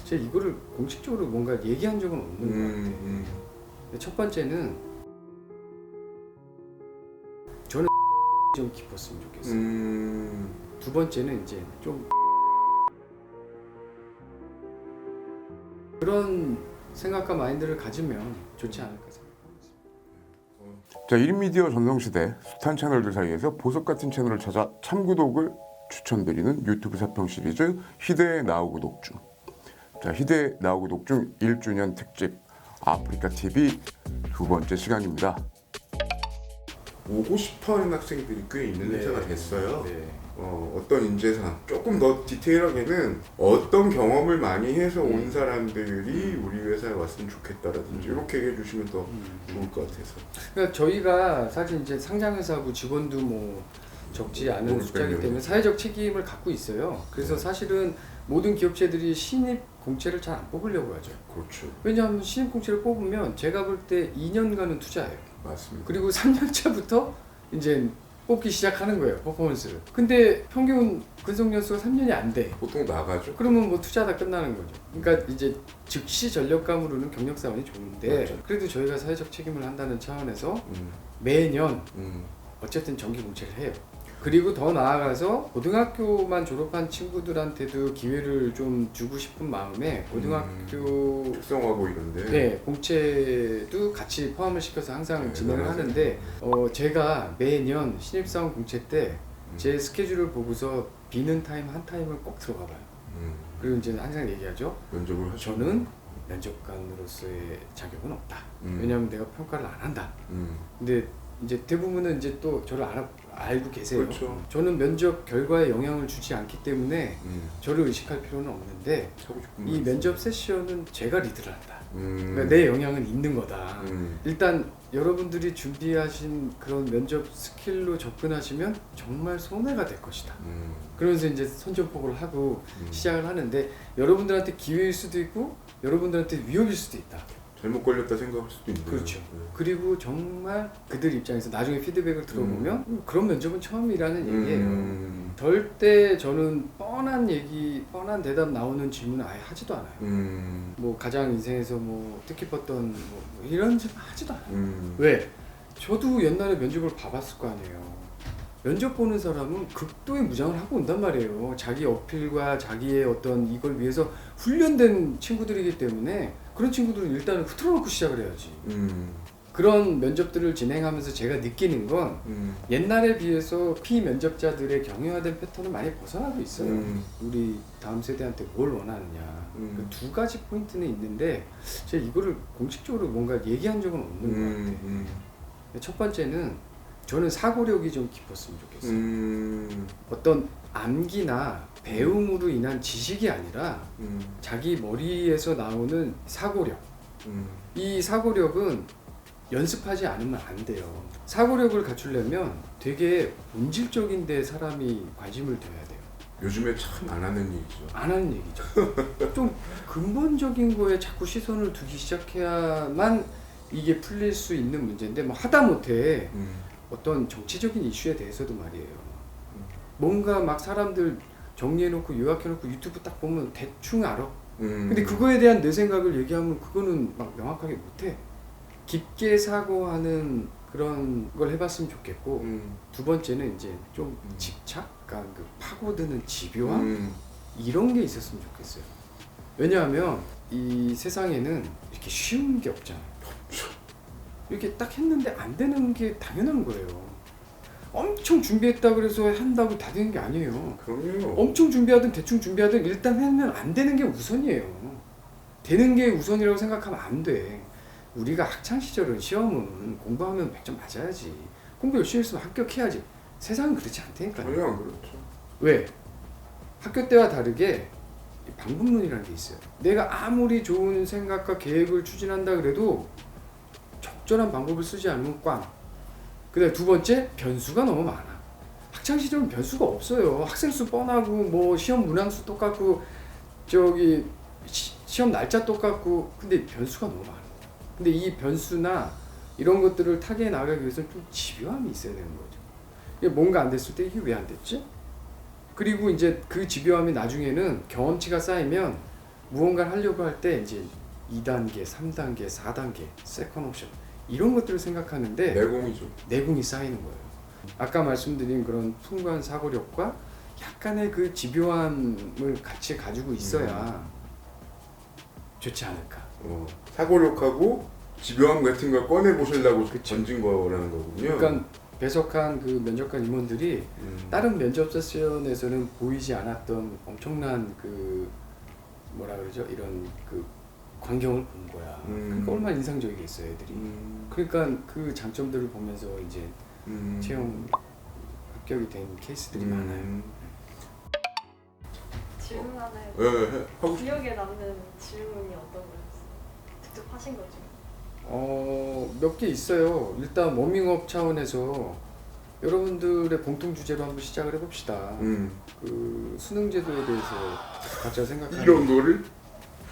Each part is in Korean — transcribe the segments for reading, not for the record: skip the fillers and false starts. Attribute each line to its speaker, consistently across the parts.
Speaker 1: 제가 이거를 공식적으로 뭔가 얘기한 적은 없는 것 같아요. 근데 첫 번째는 저는 좀 깊었으면 좋겠어요. 두 번째는 이제 좀 그런 생각과 마인드를 가지면 좋지 않을까 생각합니다.
Speaker 2: 자, 1인 미디어 전성시대 숱한 채널들 사이에서 보석 같은 채널을 찾아 참구독을 추천드리는 유튜브 사평 시리즈 희대의 나우구 독중. 자, 희대의 나우구 독중 1주년 특집 아프리카 TV 두 번째 시간입니다. 오고 싶어하는 학생들이 꽤 있는 회사가 됐어요.
Speaker 1: 네.
Speaker 2: 어떤 인재상 조금 더 디테일하게는 어떤 경험을 많이 해서 온 사람들이 우리 회사에 왔으면 좋겠다라든지 이렇게 얘기해 주시면 더 좋을 것 같아서.
Speaker 1: 그러니까 저희가 사실 이제 상장회사고 직원도 뭐 적지 않은 숫자이기 때문에 사회적 책임을 갖고 있어요. 그래서 사실은 모든 기업체들이 신입 공채를 잘 안 뽑으려고 하죠.
Speaker 2: 그렇죠.
Speaker 1: 왜냐하면 신입 공채를 뽑으면 제가 볼 때 2년간은 투자예요.
Speaker 2: 맞습니다.
Speaker 1: 그리고 3년 차부터 이제 뽑기 시작하는 거예요, 퍼포먼스를. 근데 평균 근속 연수가 3년이 안 돼.
Speaker 2: 보통 나가죠.
Speaker 1: 그러면 뭐 투자다 끝나는 거죠. 그러니까 이제 즉시 전력감으로는 경력 사원이 좋은데
Speaker 2: 맞죠.
Speaker 1: 그래도 저희가 사회적 책임을 한다는 차원에서 매년
Speaker 2: 음.
Speaker 1: 어쨌든 정기 공채를 해요. 그리고 더 나아가서 고등학교만 졸업한 친구들한테도 기회를 좀 주고 싶은 마음에 고등학교
Speaker 2: 특성화고 이런데.
Speaker 1: 네, 공채도 같이 포함을 시켜서 항상
Speaker 2: 네,
Speaker 1: 진행을
Speaker 2: 맞아요.
Speaker 1: 하는데 제가 매년 신입사원 공채 때 제 스케줄을 보고서 비는 타임 한 타임을 꼭 들어가 봐요. 그리고 이제 항상 얘기하죠.
Speaker 2: 면접을 하죠.
Speaker 1: 저는 면접관으로서의 자격은 없다. 왜냐하면 내가 평가를 안 한다. 근데 이제 대부분은 이제 또 저를 알고 계세요.
Speaker 2: 그렇죠.
Speaker 1: 저는 면접 결과에 영향을 주지 않기 때문에 저를 의식할 필요는 없는데
Speaker 2: 하고 싶은
Speaker 1: 이
Speaker 2: 말씀.
Speaker 1: 면접 세션은 제가 리드를 한다. 그러니까
Speaker 2: 음.
Speaker 1: 내 영향은 있는 거다.
Speaker 2: 음.
Speaker 1: 일단 여러분들이 준비하신 그런 면접 스킬로 접근하시면 정말 손해가 될 것이다. 그러면서 이제 선전포고를 하고 시작을 하는데 여러분들한테 기회일 수도 있고 여러분들한테 위협일 수도 있다.
Speaker 2: 잘못 걸렸다 생각할 수도 있는.
Speaker 1: 그렇죠. 그리고 정말 그들 입장에서 나중에 피드백을 들어보면 그런 면접은 처음이라는 얘기예요. 절대 저는 뻔한 얘기, 뻔한 대답 나오는 질문은 아예 하지도 않아요. 뭐 가장 인생에서 뭐 뜻깊었던 뭐 이런 질문 하지도 않아요. 왜? 저도 옛날에 면접을 봐봤을 거 아니에요. 면접 보는 사람은 극도의 무장을 하고 온단 말이에요. 자기 어필과 자기의 어떤 이걸 위해서 훈련된 친구들이기 때문에 그런 친구들은 일단은 흐트러놓고 시작을 해야지. 그런 면접들을 진행하면서 제가 느끼는 건 옛날에 비해서 피면접자들의 경영화된 패턴은 많이 벗어나고 있어요. 우리 다음 세대한테 뭘 원하느냐. 그 두 가지 포인트는 있는데 제가 이거를 공식적으로 뭔가 얘기한 적은 없는 것 같아요. 첫 번째는 저는 사고력이 좀 깊었으면 좋겠어요. 어떤 암기나 배움으로 인한 지식이 아니라 자기 머리에서 나오는 사고력. 이 사고력은 연습하지 않으면 안 돼요. 사고력을 갖추려면 되게 본질적인 데 사람이 관심을 둬야 돼요.
Speaker 2: 요즘에 참 안 하는 얘기죠.
Speaker 1: 안 하는 얘기죠. 좀 근본적인 거에 자꾸 시선을 두기 시작해야만 이게 풀릴 수 있는 문제인데 뭐 하다못해 어떤 정치적인 이슈에 대해서도 말이에요. 뭔가 막 사람들 정리해놓고 요약해놓고 유튜브 딱 보면 대충 알아. 근데 그거에 대한 내 생각을 얘기하면 그거는 막 명확하게 못해. 깊게 사고하는 그런 걸 해봤으면 좋겠고 두 번째는 이제 좀 집착? 그러니까 그 파고드는 집요함? 이런 게 있었으면 좋겠어요. 왜냐하면 이 세상에는 이렇게 쉬운 게 없잖아요. 이렇게 딱 했는데 안 되는 게 당연한 거예요. 엄청 준비했다 그래서 한다고 다 되는 게 아니에요.
Speaker 2: 그럼요.
Speaker 1: 엄청 준비하든 대충 준비하든 일단 하면 안 되는 게 우선이에요. 되는 게 우선이라고 생각하면 안 돼. 우리가 학창시절은 시험은 공부하면 100점 맞아야지. 공부 열심히 했으면 합격해야지. 세상은 그렇지 않다니까요.
Speaker 2: 전혀 안 그렇죠.
Speaker 1: 왜? 학교 때와 다르게 방법론이라는 게 있어요. 내가 아무리 좋은 생각과 계획을 추진한다 그래도 적절한 방법을 쓰지 않으면 꽝. 그다음에 두 번째, 변수가 너무 많아. 학창시절은 변수가 없어요. 학생 수 뻔하고 뭐 시험 문항수 똑같고 저기 시험 날짜 똑같고 근데 변수가 너무 많아. 근데 이 변수나 이런 것들을 타개해 나가기 위해서는 좀 집요함이 있어야 되는 거죠. 이게 뭔가 안 됐을 때 이게 왜 안 됐지? 그리고 이제 그 집요함이 나중에는 경험치가 쌓이면 무언가를 하려고 할 때 이제 2단계, 3단계, 4단계, 세컨 옵션 이런 것들을 생각하는데
Speaker 2: 내공이죠.
Speaker 1: 내공이 쌓이는 거예요. 아까 말씀드린 그런 풍부한 사고력과 약간의 그 집요함을 같이 가지고 있어야 좋지 않을까.
Speaker 2: 사고력하고 집요함 같은 걸 꺼내 보시려고
Speaker 1: 그쵸.
Speaker 2: 던진 거라는 거군요.
Speaker 1: 그러니까 배석한 그 면접관 임원들이 다른 면접 세션에서는 보이지 않았던 엄청난 그 뭐라 그러죠? 이런 그 광경을 본 거야. 그러니까 얼마나 인상적이겠어요, 애들이. 그러니까 그 장점들을 보면서 이제 채용 합격이 된 케이스들이 많아요.
Speaker 3: 질문 하나 해요.
Speaker 2: 네, 하고 싶...
Speaker 3: 기억에 남는 질문이 어떤 거였어요? 직접 하신 거 중에?
Speaker 1: 몇 개 있어요. 일단 워밍업 차원에서 여러분들의 공통 주제로 한번 시작을 해봅시다. 그 수능 제도에 대해서 각자 생각하는
Speaker 2: 이런 거를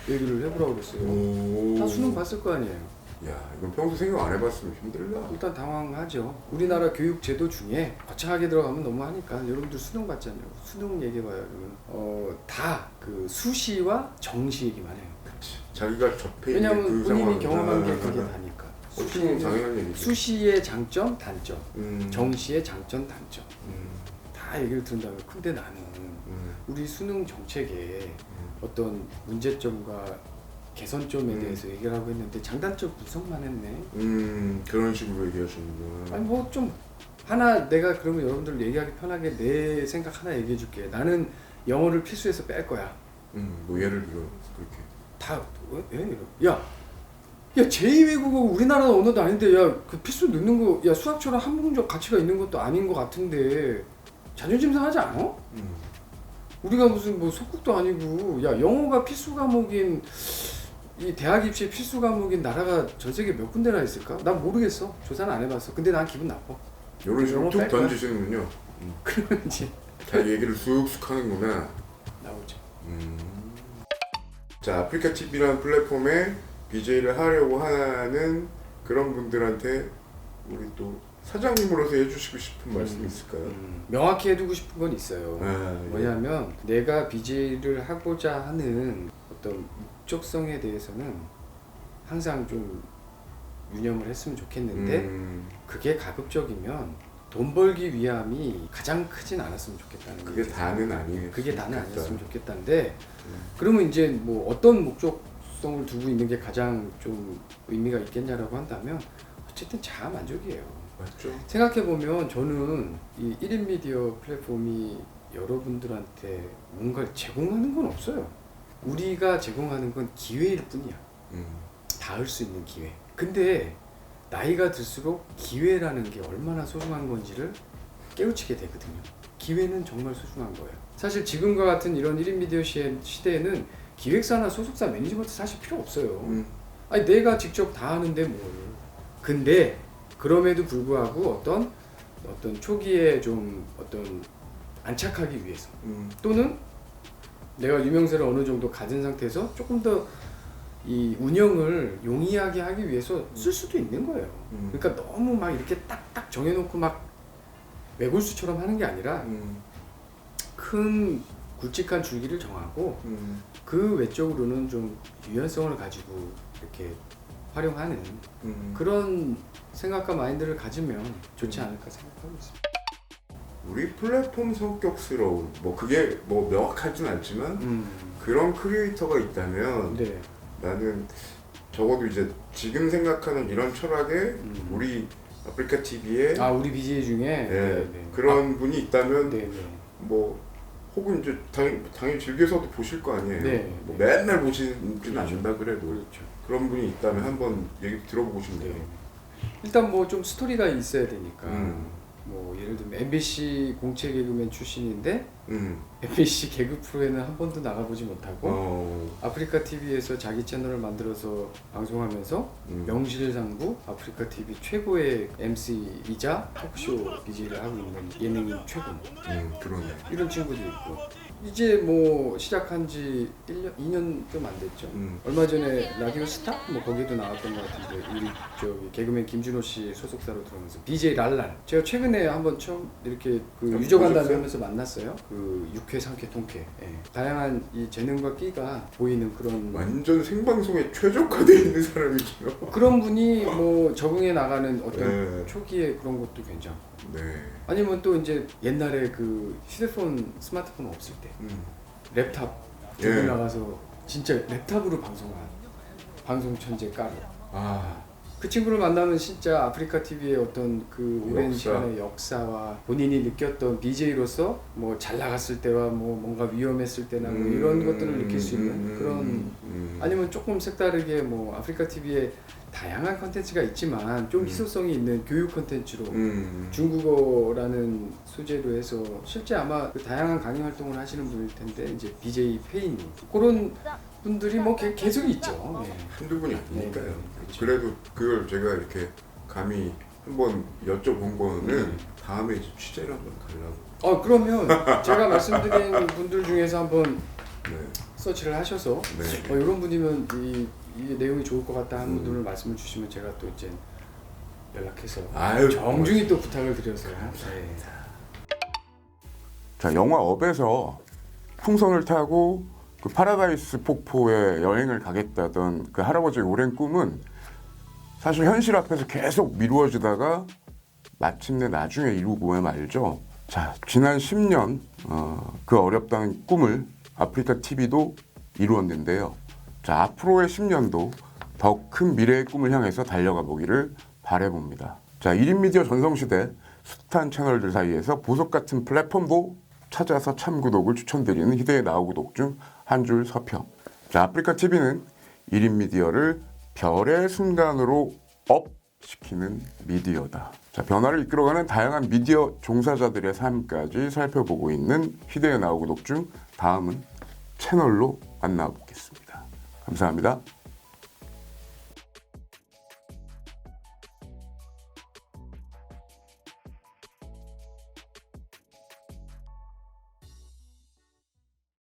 Speaker 1: 얘기를 해보라고 그랬어요. 다 수능 봤을 거 아니에요.
Speaker 2: 야, 이건 평소 생각 안 해봤으면 힘들다.
Speaker 1: 일단 당황하죠. 우리나라 교육 제도 중에 거창하게 들어가면 너무 하니까 여러분들 수능 봤잖아요. 수능 얘기해봐요. 그러면 다 그 수시와 정시 얘기만 해요.
Speaker 2: 그치. 자기가 접해
Speaker 1: 왜냐하면
Speaker 2: 있는 그
Speaker 1: 본인이
Speaker 2: 상황.
Speaker 1: 경험한 게 그게 다니까.
Speaker 2: 수시는 당연한 얘기죠.
Speaker 1: 수시의 장점, 단점, 정시의 장점, 단점
Speaker 2: 음.
Speaker 1: 다 얘기를 들은 다음에 근데 나는 우리 수능 정책에 어떤 문제점과 개선점에 대해서 얘기를 하고 했는데 장단점 분석만 했네.
Speaker 2: 그런 식으로 얘기하시는구나.
Speaker 1: 아니 뭐 좀 하나 내가 그러면 여러분들 얘기하기 편하게 내 생각 하나 얘기해 줄게. 나는 영어를 필수해서 뺄 거야.
Speaker 2: 뭐 예를 들어 그렇게.
Speaker 1: 다 왜? 야 제2외국어 우리나라 언어도 아닌데 야 그 필수 넣는 거 야 수학처럼 한문적 가치가 있는 것도 아닌 것 같은데 자존심 상하지 않아? 우리가 무슨 뭐 속국도 아니고 야 영어가 필수 과목인 이 대학 입시 필수 과목인 나라가 전 세계 몇 군데나 있을까? 난 모르겠어. 조사는 안 해봤어. 근데 난 기분 나빠.
Speaker 2: 이런 식으로
Speaker 1: 영어
Speaker 2: 툭
Speaker 1: 뺄 거야?
Speaker 2: 던지시는군요.
Speaker 1: 그러면 이제
Speaker 2: 자기 얘기를 쑥쑥 하는구나.
Speaker 1: 나오죠.
Speaker 2: 자, 아프리카 TV라는 플랫폼에 BJ를 하려고 하는 그런 분들한테 우리 또 사장님으로서 해주시고 싶은 말씀 있을까요?
Speaker 1: 명확히 해두고 싶은 건 있어요.
Speaker 2: 예.
Speaker 1: 뭐냐면 내가 BJ를 하고자 하는 어떤 목적성에 대해서는 항상 좀 유념을 했으면 좋겠는데 그게 가급적이면 돈 벌기 위함이 가장 크진 않았으면 좋겠다는
Speaker 2: 그게
Speaker 1: 얘기죠.
Speaker 2: 다는 아니에요.
Speaker 1: 그게 다는 아니었으면 좋겠다는데 그러면 이제 뭐 어떤 목적성을 두고 있는 게 가장 좀 의미가 있겠냐라고 한다면 어쨌든 자아 만족이에요.
Speaker 2: 맞죠?
Speaker 1: 생각해보면 저는 이 1인 미디어 플랫폼이 여러분들한테 뭔가를 제공하는 건 없어요. 우리가 제공하는 건 기회일 뿐이야. 닿을 수 있는 기회. 근데 나이가 들수록 기회라는 게 얼마나 소중한 건지를 깨우치게 되거든요. 기회는 정말 소중한 거예요. 사실 지금과 같은 이런 1인 미디어 시대에는 기획사나 소속사 매니지먼트 사실 필요 없어요. 아니 내가 직접 다 하는데 뭘. 근데 그럼에도 불구하고 어떤 초기에 좀 어떤 안착하기 위해서 또는 내가 유명세를 어느 정도 가진 상태에서 조금 더 이 운영을 용이하게 하기 위해서 쓸 수도 있는 거예요. 그러니까 너무 막 이렇게 딱딱 정해놓고 막 외골수처럼 하는 게 아니라 큰 굵직한 줄기를 정하고 그 외적으로는 좀 유연성을 가지고 이렇게 활용하는 그런 생각과 마인드를 가지면 좋지 않을까 생각하고 있습니다.
Speaker 2: 우리 플랫폼 성격스러운 뭐 그게 뭐 명확하진 않지만 그런 크리에이터가 있다면
Speaker 1: 네.
Speaker 2: 나는 적어도 이제 지금 생각하는 이런 철학에 우리 아프리카 TV에
Speaker 1: 우리 BJ 중에 네.
Speaker 2: 그런 분이 있다면
Speaker 1: 네.
Speaker 2: 뭐 혹은 이제 당연히 즐겨서도 보실 거 아니에요.
Speaker 1: 네.
Speaker 2: 뭐 맨날 보시지는
Speaker 1: 그렇죠.
Speaker 2: 않는다 그래도
Speaker 1: 그렇죠.
Speaker 2: 그런 분이 있다면 한번 얘기 들어보고 싶네요.
Speaker 1: 일단 뭐 좀 스토리가 있어야 되니까 뭐 예를 들면 MBC 공채 개그맨 출신인데 MBC 개그 프로에는 한 번도 나가보지 못하고 아프리카 TV에서 자기 채널을 만들어서 방송하면서 명실상부 아프리카 TV 최고의 MC이자 토크쇼 BJ를 하고 있는 예능인 최고
Speaker 2: 그러네.
Speaker 1: 이런 친구도 있고 이제 뭐 시작한 지 1년, 2년 좀 안 됐죠. 얼마 전에 라디오 스타? 뭐 거기도 나왔던 것 같은데 저기 개그맨 김준호 씨 소속사로 들어오면서 BJ 랄랄 제가 최근에 한번 처음 이렇게 그 유저간담회 하면서 만났어요. 그 육회, 상쾌, 통쾌 예. 다양한 이 재능과 끼가 보이는 그런
Speaker 2: 완전 생방송에 최적화되어 있는 사람이죠.
Speaker 1: 그런 분이 뭐 적응해 나가는 어떤
Speaker 2: 네.
Speaker 1: 초기에 그런 것도 괜찮고
Speaker 2: 네.
Speaker 1: 아니면 또 이제 옛날에 그 휴대폰 스마트폰 없을 때 랩탑 들고
Speaker 2: 예.
Speaker 1: 나가서 진짜 랩탑으로 방송한 방송 천재 까루
Speaker 2: 아,
Speaker 1: 그 친구를 만나면 진짜 아프리카 TV의 어떤 그 오랜
Speaker 2: 역사.
Speaker 1: 시간의 역사와 본인이 느꼈던 BJ로서 뭐 잘 나갔을 때와 뭐 뭔가 위험했을 때나 뭐 이런 것들을 느낄 수 있는 그런 아니면 조금 색다르게 뭐 아프리카 TV에 다양한 컨텐츠가 있지만 좀 희소성이 있는 교육 컨텐츠로 중국어라는 소재로 해서 실제 아마 그 다양한 강의 활동을 하시는 분일 텐데 이제 BJ 페이님 그런 분들이 뭐 계속 있죠. 예.
Speaker 2: 한두 분이 아니니까요.
Speaker 1: 네, 그렇죠.
Speaker 2: 그래도 그걸 제가 이렇게 감히 한번 여쭤본 거는 다음에 이제 취재를 한번 가려고.
Speaker 1: 그러면 제가 말씀드린 분들 중에서 한번
Speaker 2: 네.
Speaker 1: 서치를 하셔서
Speaker 2: 네.
Speaker 1: 이런 분이면 이 내용이 좋을 것 같다 하는 분들을 말씀을 주시면 제가 또 이제 연락해서
Speaker 2: 아유,
Speaker 1: 정중히 또 부탁을 드려서 네.
Speaker 2: 자, 영화 업에서 풍선을 타고 그 파라다이스 폭포에 여행을 가겠다던 그 할아버지의 오랜 꿈은 사실 현실 앞에서 계속 미루어지다가 마침내 나중에 이루고 말죠. 자, 지난 10년 그 어렵다는 꿈을 아프리카 TV도 이루었는데요. 자, 앞으로의 10년도 더 큰 미래의 꿈을 향해서 달려가 보기를 바라봅니다. 자, 1인 미디어 전성시대 숱한 채널들 사이에서 보석 같은 플랫폼도 찾아서 참구독을 추천드리는 희대의 나우구독 중 한 줄 서평. 자, 아프리카 TV는 1인 미디어를 별의 순간으로 업 시키는 미디어다. 자, 변화를 이끌어가는 다양한 미디어 종사자들의 삶까지 살펴보고 있는 희대의 나우구독 중 다음은 채널로 만나보겠습니다. 감사합니다.